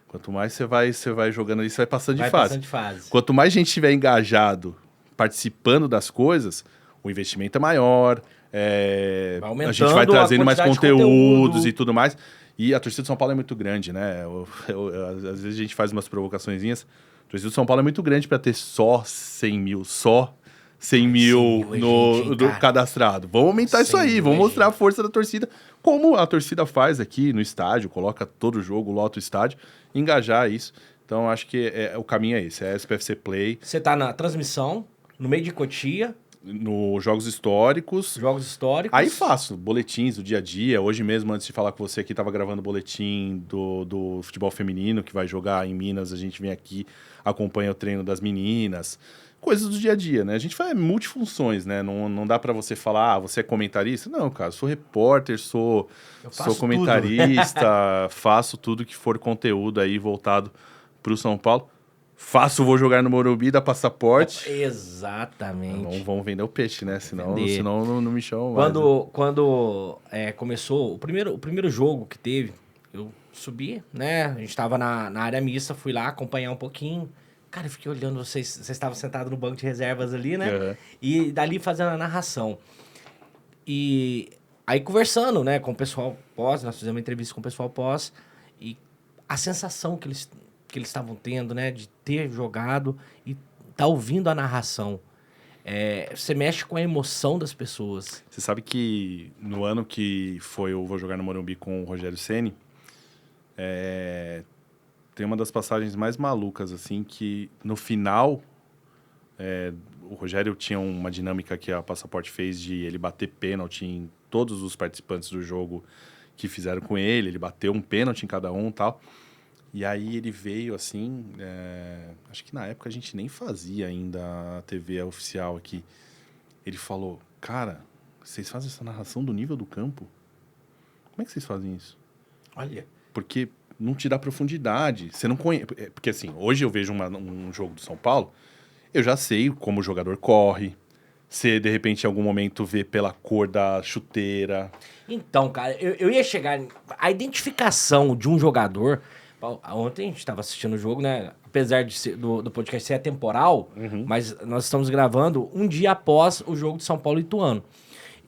Speaker 2: Quanto mais você vai jogando ali, você vai passando de fase. Quanto mais gente estiver engajado, participando das coisas, o investimento é maior, a gente vai trazendo mais conteúdos e tudo mais. E a torcida do São Paulo é muito grande, né? Às vezes a gente faz umas provocaçõezinhas. A torcida do São Paulo é muito grande para ter só 100 mil cadastrado. Vamos aumentar isso aí, vamos mostrar a força da torcida, como a torcida faz aqui no estádio, coloca todo jogo, lota o estádio, engajar isso. Então, acho que o caminho é esse, é a SPFC Play.
Speaker 1: Você tá na transmissão, no meio de Cotia.
Speaker 2: Nos Jogos Históricos. Aí faço boletins do dia a dia. Hoje mesmo, antes de falar com você aqui, estava gravando boletim do futebol feminino, que vai jogar em Minas. A gente vem aqui, acompanha o treino das meninas. Coisas do dia a dia, né? A gente faz multifunções, né? Não dá para você falar, você é comentarista? Não, cara, sou repórter, sou comentarista, faço tudo que for conteúdo aí voltado para o São Paulo. Vou jogar no Morumbi, dá passaporte.
Speaker 1: Exatamente.
Speaker 2: Não vão vender o peixe, né? Senão não me chamam
Speaker 1: mais. Quando começou, o primeiro jogo que teve, eu subi, né? A gente tava na área mista, fui lá acompanhar um pouquinho. Cara, eu fiquei olhando, vocês estavam sentados no banco de reservas ali, né?
Speaker 2: Uhum.
Speaker 1: E dali fazendo a narração. E aí conversando, né, com o pessoal pós, nós fizemos uma entrevista com o pessoal pós, e a sensação que eles estavam tendo, né, de ter jogado e tá ouvindo a narração. Você mexe com a emoção das pessoas.
Speaker 2: Você sabe que no ano que foi o Vou Jogar no Morumbi com o Rogério Ceni, tem uma das passagens mais malucas, assim, que no final, o Rogério tinha uma dinâmica que a Passaporte fez de ele bater pênalti em todos os participantes do jogo que fizeram com ele bateu um pênalti em cada um e tal. E aí ele veio assim, acho que na época a gente nem fazia ainda a TV oficial aqui. Ele falou, cara, vocês fazem essa narração do nível do campo? Como é que vocês fazem isso?
Speaker 1: Olha.
Speaker 2: Porque não te dá profundidade. Você não conhece. Porque assim, hoje eu vejo um jogo do São Paulo, eu já sei como o jogador corre. Você, de repente, em algum momento vê pela cor da chuteira.
Speaker 1: Então, cara, eu ia chegar. A identificação de um jogador. Ontem a gente estava assistindo o jogo, né? Apesar do podcast ser atemporal, mas nós estamos gravando um dia após o jogo de São Paulo e Ituano.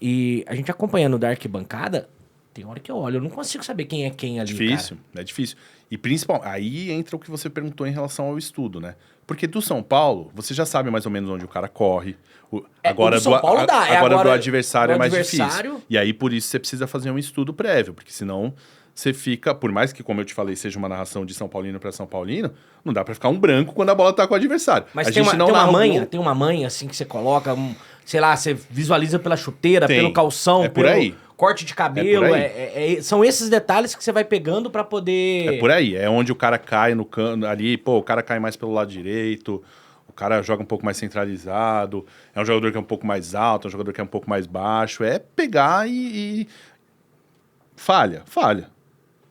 Speaker 1: E a gente acompanhando da arquibancada, tem hora que eu olho, eu não consigo saber quem é quem ali,
Speaker 2: Difícil,
Speaker 1: cara.
Speaker 2: é difícil. E principalmente, aí entra o que você perguntou em relação ao estudo, né? Porque do São Paulo, você já sabe mais ou menos onde o cara corre. Agora
Speaker 1: o do São Paulo dá.
Speaker 2: agora do
Speaker 1: Agora,
Speaker 2: adversário
Speaker 1: do
Speaker 2: é mais
Speaker 1: adversário-
Speaker 2: difícil. E aí, por isso, você precisa fazer um estudo prévio, porque senão você fica, por mais que, como eu te falei, seja uma narração de São Paulino para São Paulino, não dá para ficar um branco quando a bola tá com o adversário.
Speaker 1: Mas
Speaker 2: a
Speaker 1: tem
Speaker 2: gente
Speaker 1: uma,
Speaker 2: não
Speaker 1: tem uma
Speaker 2: narra o
Speaker 1: manha,
Speaker 2: gol.
Speaker 1: tem uma manha assim que você coloca, sei lá, você visualiza pela chuteira,
Speaker 2: Tem.
Speaker 1: pelo calção,
Speaker 2: É por
Speaker 1: pelo
Speaker 2: aí.
Speaker 1: corte de cabelo.
Speaker 2: aí.
Speaker 1: São esses detalhes que você vai pegando pra poder.
Speaker 2: É por aí, é onde o cara cai no canto ali, pô, o cara cai mais pelo lado direito, o cara joga um pouco mais centralizado, é um jogador que é um pouco mais alto, é um jogador que é um pouco mais baixo, é pegar e falha.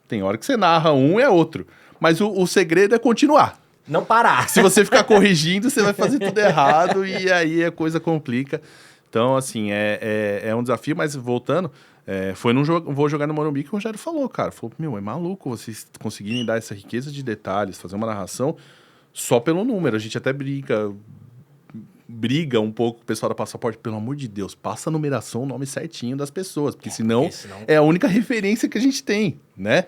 Speaker 2: Tem hora que você narra um é outro, mas o segredo é continuar.
Speaker 1: Não parar.
Speaker 2: Se você ficar corrigindo, você vai fazer tudo errado e aí a coisa complica. Então, assim, é um desafio, mas voltando, foi num jogo, vou jogar no Morumbi que o Rogério falou, cara. Falou, meu, é maluco vocês conseguirem dar essa riqueza de detalhes, fazer uma narração só pelo número. A gente até briga um pouco com o pessoal da Passaporte. Pelo amor de Deus, passa a numeração, o nome certinho das pessoas, porque senão é a única referência que a gente tem, né?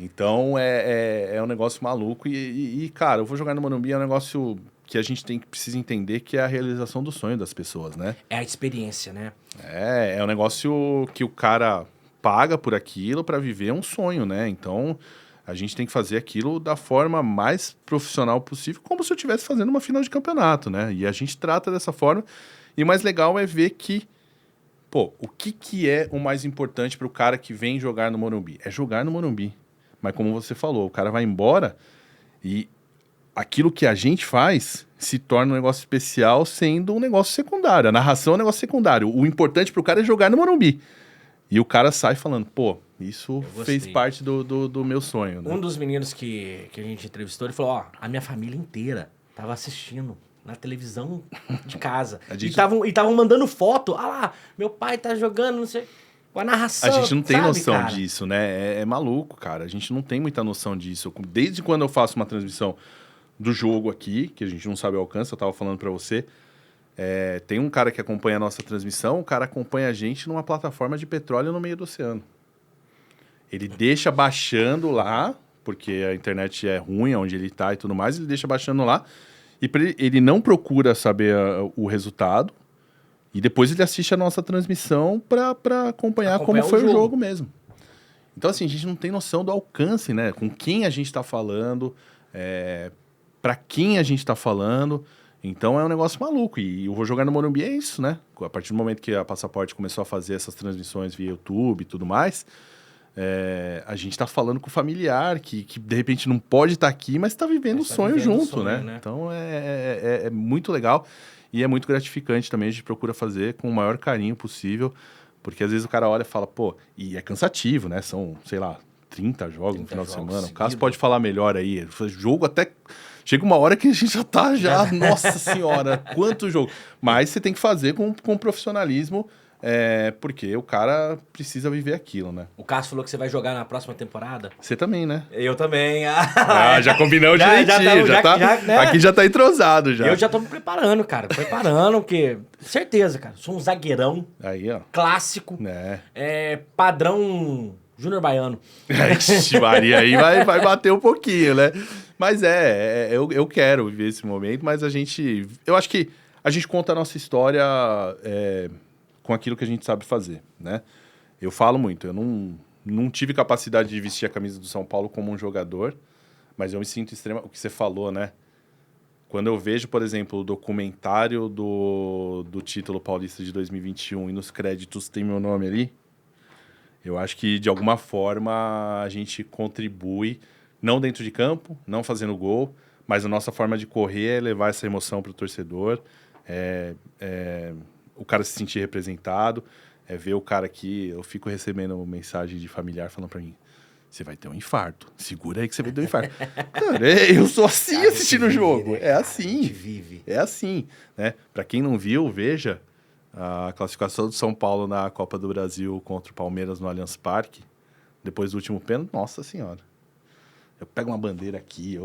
Speaker 2: Então, é um negócio maluco e, cara, eu vou jogar no Morumbi, é um negócio que a gente precisa entender que é a realização do sonho das pessoas, né?
Speaker 1: É a experiência, né?
Speaker 2: É um negócio que o cara paga por aquilo para viver um sonho, né? Então, a gente tem que fazer aquilo da forma mais profissional possível, como se eu estivesse fazendo uma final de campeonato, né? E a gente trata dessa forma. E o mais legal é ver que, pô, o que é o mais importante para o cara que vem jogar no Morumbi? É jogar no Morumbi. Mas como você falou, o cara vai embora e aquilo que a gente faz se torna um negócio especial sendo um negócio secundário. A narração é um negócio secundário. O importante pro cara é jogar no Morumbi. E o cara sai falando, pô, isso fez parte do meu sonho. Né?
Speaker 1: Um dos meninos que a gente entrevistou, ele falou, ó, a minha família inteira tava assistindo na televisão de casa. E estavam mandando foto. Ah lá, meu pai tá jogando, não sei... Com a narração,
Speaker 2: a gente não tem noção
Speaker 1: cara?
Speaker 2: disso, né? É maluco, cara. A gente não tem muita noção disso. Desde quando eu faço uma transmissão do jogo aqui, que a gente não sabe o alcance, eu tava falando pra você, tem um cara que acompanha a nossa transmissão, o cara acompanha a gente numa plataforma de petróleo no meio do oceano. Ele deixa baixando lá, porque a internet é ruim onde ele tá e tudo mais, ele deixa baixando lá, e ele não procura saber o resultado, e depois ele assiste a nossa transmissão para acompanhar como foi o jogo mesmo. Então, assim, a gente não tem noção do alcance, né? Com quem a gente está falando, para quem a gente está falando. Então, é um negócio maluco. E o Vou Jogar no Morumbi é isso, né? A partir do momento que a Passaporte começou a fazer essas transmissões via YouTube e tudo mais, a gente está falando com o familiar que de repente não pode estar aqui, mas está vivendo o sonho junto, né? Então, é muito legal. E é muito gratificante também, a gente procura fazer com o maior carinho possível, porque às vezes o cara olha e fala, pô, e é cansativo, né? São, sei lá, 30 jogos no final de semana. O Cássio pode falar melhor aí. Jogo até... Chega uma hora que a gente já tá, nossa senhora, quanto jogo. Mas você tem que fazer com profissionalismo, porque o cara precisa viver aquilo, né?
Speaker 1: O Cássio falou que você vai jogar na próxima temporada.
Speaker 2: Você também, né?
Speaker 1: Eu também.
Speaker 2: Já combinou direitinho, né? Aqui já tá entrosado já.
Speaker 1: Eu já tô me preparando, cara. Porque... Certeza, cara. Sou um zagueirão.
Speaker 2: Aí, ó.
Speaker 1: Clássico. Padrão Júnior Baiano.
Speaker 2: Ixi, Maria, aí vai bater um pouquinho, né? Mas eu quero viver esse momento, mas eu acho que a gente conta a nossa história com aquilo que a gente sabe fazer, né? Eu falo muito, eu não tive capacidade de vestir a camisa do São Paulo como um jogador, mas eu me sinto o que você falou, né? Quando eu vejo, por exemplo, o documentário do título paulista de 2021 e nos créditos tem meu nome ali, eu acho que, de alguma forma, a gente contribui, não dentro de campo, não fazendo gol, mas a nossa forma de correr é levar essa emoção para o torcedor, o cara se sentir representado, ver o cara aqui... Eu fico recebendo mensagem de familiar falando para mim, você vai ter um infarto. Segura aí que você vai ter um infarto. Cara, eu sou assim assistindo o jogo.
Speaker 1: Né,
Speaker 2: é assim.
Speaker 1: Vive.
Speaker 2: É assim, né? Pra quem não viu, veja a classificação do São Paulo na Copa do Brasil contra o Palmeiras no Allianz Parque. Depois do último pênalti, nossa senhora. Eu pego uma bandeira aqui.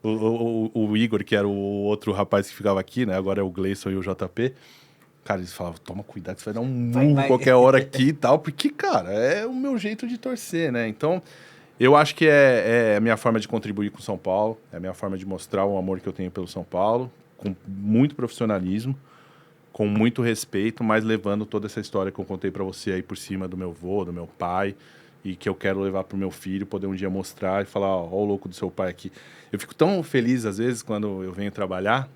Speaker 2: O Igor, que era o outro rapaz que ficava aqui, né? Agora é o Gleison e o JP. Cara, eles falavam, toma cuidado, você vai dar um murro qualquer hora aqui e tal. Porque, cara, é o meu jeito de torcer, né? Então, eu acho que é a minha forma de contribuir com o São Paulo. É a minha forma de mostrar o amor que eu tenho pelo São Paulo. Com muito profissionalismo, com muito respeito, mas levando toda essa história que eu contei pra você aí por cima do meu avô, do meu pai, e que eu quero levar pro meu filho, poder um dia mostrar e falar, ó o louco do seu pai aqui. Eu fico tão feliz, às vezes, quando eu venho trabalhar,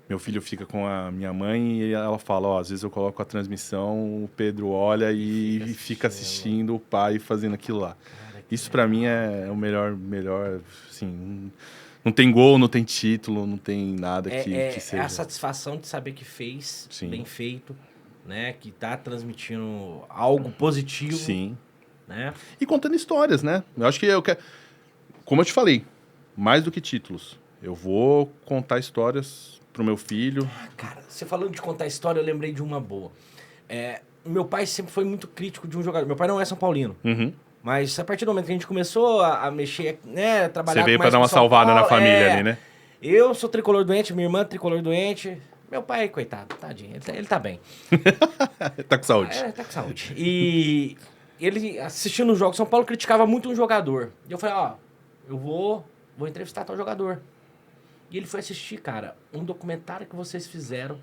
Speaker 2: meu filho fica com a minha mãe e ela fala, ó, às vezes eu coloco a transmissão, o Pedro olha e fica assistindo o pai fazendo aquilo lá.
Speaker 1: Cara,
Speaker 2: Isso pra mim é o melhor, assim... Não tem gol, não tem título, não tem nada que seja.
Speaker 1: É a satisfação de saber que fez,
Speaker 2: Sim.
Speaker 1: bem feito, né? Que tá transmitindo algo positivo.
Speaker 2: Sim.
Speaker 1: Né?
Speaker 2: E contando histórias, né? Eu acho que eu quero... Como eu te falei, mais do que títulos. Eu vou contar histórias pro meu filho.
Speaker 1: Cara, você falando de contar história, eu lembrei de uma boa. Meu pai sempre foi muito crítico de um jogador. Meu pai não é São Paulino.
Speaker 2: Uhum.
Speaker 1: Mas a partir do momento que a gente começou a mexer, né, trabalhar
Speaker 2: Você veio
Speaker 1: mais
Speaker 2: pra dar
Speaker 1: com
Speaker 2: uma
Speaker 1: São
Speaker 2: salvada
Speaker 1: Paulo,
Speaker 2: na família ali, né?
Speaker 1: Eu sou tricolor doente, minha irmã é tricolor doente. Meu pai, coitado, tadinho, ele tá bem.
Speaker 2: Tá com saúde.
Speaker 1: Tá com saúde. E ele, assistindo os jogos de São Paulo, criticava muito um jogador. E eu falei, ó, eu vou entrevistar tal jogador. E ele foi assistir, cara, um documentário que vocês fizeram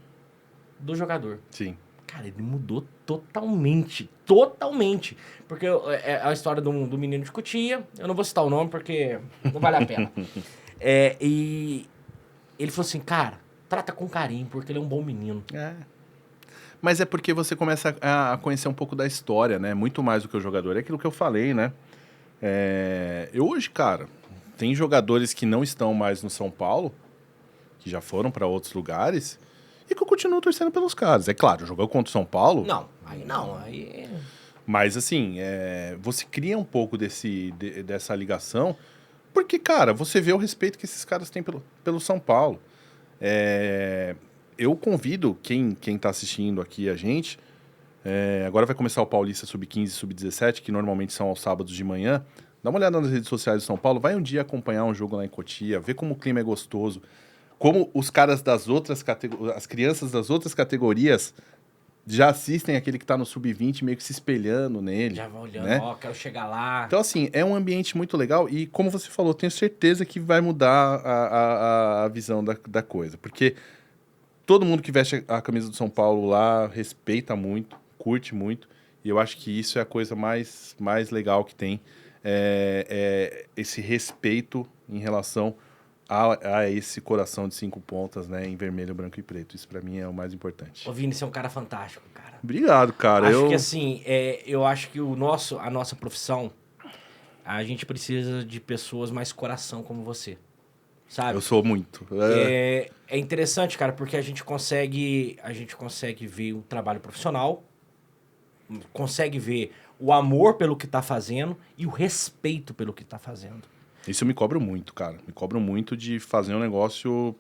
Speaker 1: do jogador.
Speaker 2: Sim.
Speaker 1: Cara, ele mudou totalmente. Totalmente. Porque é a história do menino de Cotia. Eu não vou citar o nome porque não vale a pena. E ele falou assim, cara, trata com carinho, porque ele é um bom menino.
Speaker 2: Mas é porque você começa a conhecer um pouco da história, né? Muito mais do que o jogador. É aquilo que eu falei, né? Eu hoje, cara, tem jogadores que não estão mais no São Paulo, que já foram para outros lugares... E que eu continuo torcendo pelos caras. É claro, jogou contra o São Paulo.
Speaker 1: Não, aí...
Speaker 2: Mas, assim, você cria um pouco dessa ligação, porque, cara, você vê o respeito que esses caras têm pelo São Paulo. Eu convido quem tá assistindo aqui a gente, agora vai começar o Paulista Sub-15 e Sub-17, que normalmente são aos sábados de manhã. Dá uma olhada nas redes sociais do São Paulo, vai um dia acompanhar um jogo lá em Cotia, ver como o clima é gostoso, como os caras das outras categorias, as crianças das outras categorias já assistem aquele que tá no Sub-20 meio que se espelhando nele.
Speaker 1: Já vai olhando,
Speaker 2: né?
Speaker 1: ó, quero chegar lá.
Speaker 2: Então, assim, é um ambiente muito legal e, como você falou, tenho certeza que vai mudar a visão da coisa. Porque todo mundo que veste a camisa do São Paulo lá respeita muito, curte muito. E eu acho que isso é a coisa mais legal que tem. Esse respeito em relação a esse coração de 5 pontas, né, em vermelho, branco e preto. Isso pra mim é o mais importante.
Speaker 1: Ô, Vini, você é um cara fantástico, cara.
Speaker 2: Obrigado, cara.
Speaker 1: Acho que assim, eu acho que a nossa profissão, a gente precisa de pessoas mais coração como você, sabe?
Speaker 2: Eu sou muito.
Speaker 1: É interessante, cara, porque a gente consegue ver o trabalho profissional, consegue ver o amor pelo que tá fazendo e o respeito pelo que tá fazendo.
Speaker 2: Isso eu me cobro muito, cara. Me cobro muito de fazer um negócio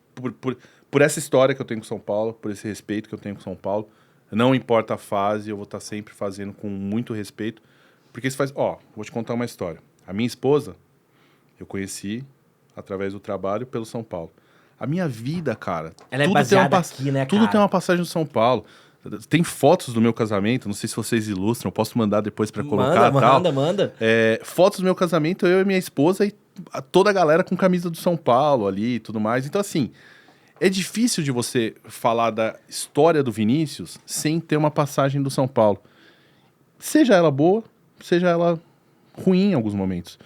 Speaker 2: por essa história que eu tenho com São Paulo, por esse respeito que eu tenho com São Paulo. Não importa a fase, eu vou estar sempre fazendo com muito respeito. Porque isso faz... vou te contar uma história. A minha esposa, eu conheci através do trabalho pelo São Paulo. A minha vida, cara...
Speaker 1: Ela é baseada aqui, né,
Speaker 2: Tudo
Speaker 1: cara?
Speaker 2: tem uma passagem no São Paulo. Tem fotos do meu casamento, não sei se vocês ilustram, eu posso mandar depois pra colocar e tal.
Speaker 1: Manda.
Speaker 2: Fotos do meu casamento, eu e minha esposa e toda a galera com camisa do São Paulo ali e tudo mais. Então, assim, é difícil de você falar da história do Vinícius sem ter uma passagem do São Paulo. Seja ela boa, seja ela ruim em alguns momentos.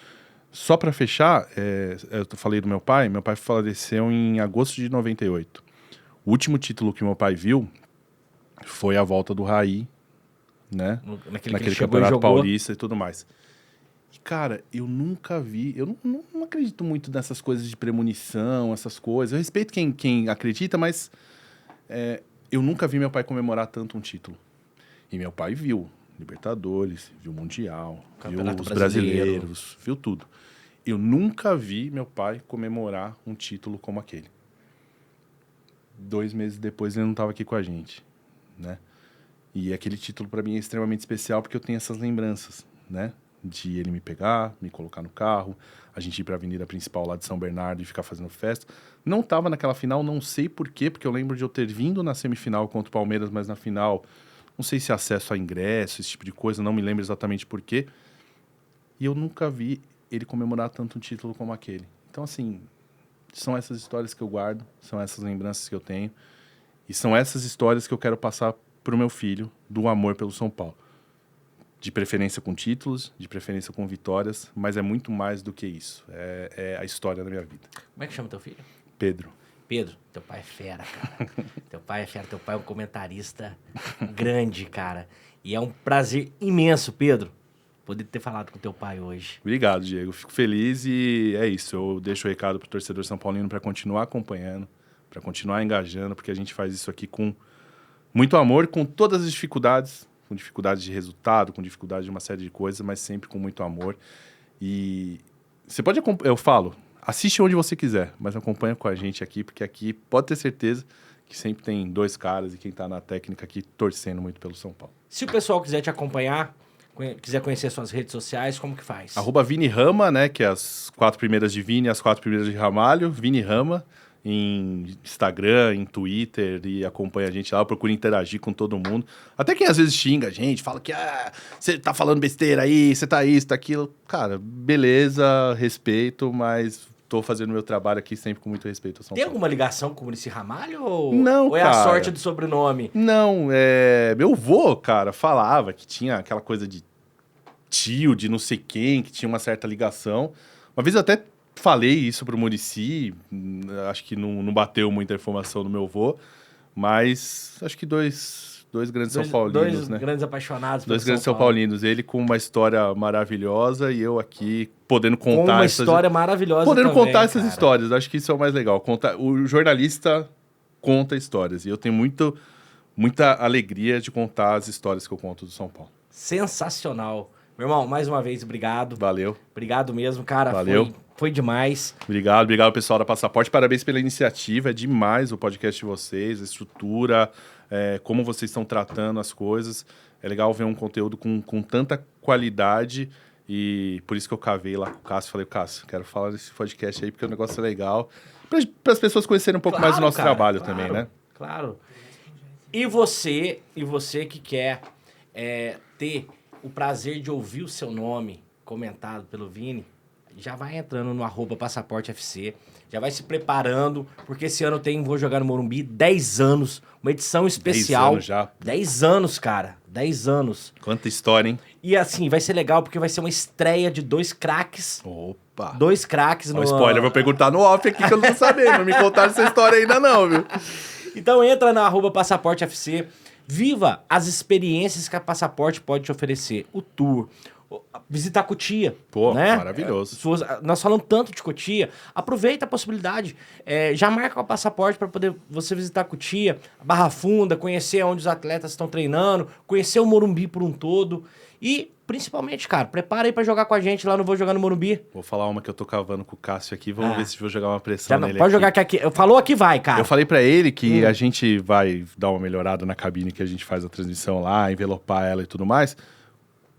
Speaker 2: Só pra fechar, eu falei do meu pai faleceu em agosto de 98. O último título que meu pai viu foi a volta do Raí, né? Naquele campeonato paulista e tudo mais. E, cara, eu nunca vi... Eu não acredito muito nessas coisas de premonição, essas coisas. Eu respeito quem acredita, mas eu nunca vi meu pai comemorar tanto um título. E meu pai viu. Libertadores, viu Mundial,
Speaker 1: Campeonato
Speaker 2: viu os
Speaker 1: Brasileiro.
Speaker 2: brasileiros, viu tudo. Eu nunca vi meu pai comemorar um título como aquele. 2 meses depois ele não estava aqui com a gente, né? E aquele título para mim é extremamente especial porque eu tenho essas lembranças, né? De ele me pegar, me colocar no carro, a gente ir para a avenida principal lá de São Bernardo e ficar fazendo festa. Não estava naquela final, não sei por quê, porque eu lembro de eu ter vindo na semifinal contra o Palmeiras, mas na final, não sei se acesso a ingresso, esse tipo de coisa, não me lembro exatamente por quê. E eu nunca vi ele comemorar tanto um título como aquele. Então, assim, são essas histórias que eu guardo, são essas lembranças que eu tenho, e são essas histórias que eu quero passar para o meu filho, do amor pelo São Paulo. De preferência com títulos, de preferência com vitórias, mas é muito mais do que isso. É a história da minha vida.
Speaker 1: Como é que chama teu filho?
Speaker 2: Pedro.
Speaker 1: Pedro, teu pai é fera, cara. Teu pai é fera, teu pai é um comentarista grande, cara. E é um prazer imenso, Pedro, poder ter falado com teu pai hoje.
Speaker 2: Obrigado, Diego. Fico feliz e é isso. Eu deixo o recado pro torcedor São Paulino para continuar acompanhando, para continuar engajando, porque a gente faz isso aqui com muito amor, com todas as dificuldades, com dificuldade de resultado, com dificuldade de uma série de coisas, mas sempre com muito amor. E você pode acompanhar, eu falo, assiste onde você quiser, mas acompanha com a gente aqui, porque aqui pode ter certeza que sempre tem 2 caras e quem tá na técnica aqui torcendo muito pelo São Paulo.
Speaker 1: Se o pessoal quiser te acompanhar, quiser conhecer suas redes sociais, como que faz?
Speaker 2: @Vini Rama, né, que é as 4 primeiras de Vini, as 4 primeiras de Ramalho, Vini Rama, em Instagram, em Twitter, e acompanha a gente lá, procura interagir com todo mundo. Até quem às vezes xinga a gente, fala que você tá falando besteira aí, você tá isso, tá aquilo. Cara, beleza, respeito, mas tô fazendo meu trabalho aqui sempre com muito respeito ao São
Speaker 1: Tem
Speaker 2: Paulo.
Speaker 1: alguma ligação com o Muricy Ramalho?
Speaker 2: Não,
Speaker 1: ou é a
Speaker 2: cara.
Speaker 1: sorte do sobrenome?
Speaker 2: Não, meu avô, cara, falava que tinha aquela coisa de tio, de não sei quem, que tinha uma certa ligação. Uma vez eu até falei isso pro Muricy, acho que não bateu muita informação do meu avô, mas acho que dois grandes São Paulinos, né?
Speaker 1: Grandes apaixonados pelo
Speaker 2: 2 grandes São Paulinos. Ele com uma história maravilhosa e eu aqui podendo contar
Speaker 1: com uma história maravilhosa
Speaker 2: podendo
Speaker 1: também,
Speaker 2: contar essas
Speaker 1: cara.
Speaker 2: histórias. Acho que isso é o mais legal. O jornalista conta histórias e eu tenho muita alegria de contar as histórias que eu conto do São Paulo.
Speaker 1: Sensacional. Meu irmão, mais uma vez, obrigado.
Speaker 2: Valeu.
Speaker 1: Obrigado mesmo, cara.
Speaker 2: Valeu.
Speaker 1: Foi demais.
Speaker 2: Obrigado pessoal da Passaporte, parabéns pela iniciativa, é demais o podcast de vocês, a estrutura, como vocês estão tratando as coisas, é legal ver um conteúdo com tanta qualidade e por isso que eu cavei lá com o Cássio, falei, Cássio, quero falar desse podcast aí porque o negócio é legal, para as pessoas conhecerem um pouco mais do nosso trabalho também, né?
Speaker 1: Claro. E você que quer ter o prazer de ouvir o seu nome comentado pelo Vini, já vai entrando no @PassaporteFC, já vai se preparando, porque esse ano Vou Jogar no Morumbi, 10 anos, uma edição especial.
Speaker 2: 10 anos já.
Speaker 1: 10 anos, cara, 10 anos.
Speaker 2: Quanta história, hein?
Speaker 1: E assim, vai ser legal, porque vai ser uma estreia de 2 craques.
Speaker 2: Opa!
Speaker 1: 2 craques no...
Speaker 2: Spoiler, vou perguntar no off aqui que eu não tô sabendo, não me contaram essa história ainda não, viu?
Speaker 1: Então entra na @PassaporteFC, viva as experiências que a Passaporte pode te oferecer. O tour, visitar Cotia.
Speaker 2: Pô,
Speaker 1: né?
Speaker 2: maravilhoso.
Speaker 1: Nós falamos tanto de Cotia, aproveita a possibilidade. Já marca o Passaporte para poder você visitar Cotia, Barra Funda, conhecer onde os atletas estão treinando, conhecer o Morumbi por um todo. E, principalmente, cara, prepara aí para jogar com a gente lá no Vou Jogar no Morumbi.
Speaker 2: Vou falar uma que eu tô cavando com o Cássio aqui, vamos ver se vou jogar uma pressão nele
Speaker 1: pode
Speaker 2: aqui.
Speaker 1: jogar aqui. Falou aqui, vai, cara.
Speaker 2: Eu falei pra ele que a gente vai dar uma melhorada na cabine que a gente faz a transmissão lá, envelopar ela e tudo mais.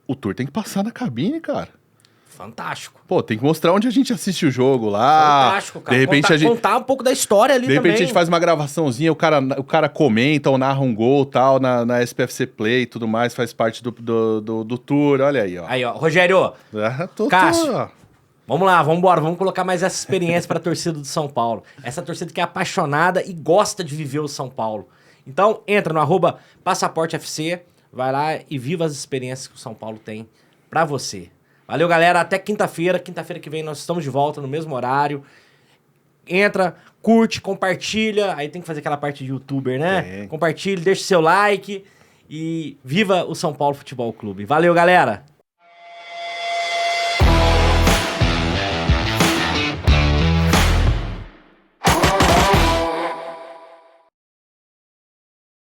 Speaker 2: O tour tem que passar na cabine, cara.
Speaker 1: Fantástico.
Speaker 2: Pô, tem que mostrar onde a gente assiste o jogo lá.
Speaker 1: Fantástico, cara.
Speaker 2: De repente
Speaker 1: contar um pouco da história ali
Speaker 2: de
Speaker 1: também.
Speaker 2: repente a gente faz uma gravaçãozinha, o cara comenta ou narra um gol tal na SPFC Play e tudo mais, faz parte do tour. Olha aí, ó.
Speaker 1: Aí, ó. Rogério, Cássio. Vamos lá, vamos embora. Vamos colocar mais essa experiência para a torcida do São Paulo. Essa torcida que é apaixonada e gosta de viver o São Paulo. Então, entra no @PassaporteFC, vai lá e viva as experiências que o São Paulo tem para você. Valeu, galera. Até quinta-feira. Quinta-feira que vem nós estamos de volta no mesmo horário. Entra, curte, compartilha. Aí tem que fazer aquela parte de youtuber, né? Compartilhe, deixe seu like e viva o São Paulo Futebol Clube. Valeu, galera!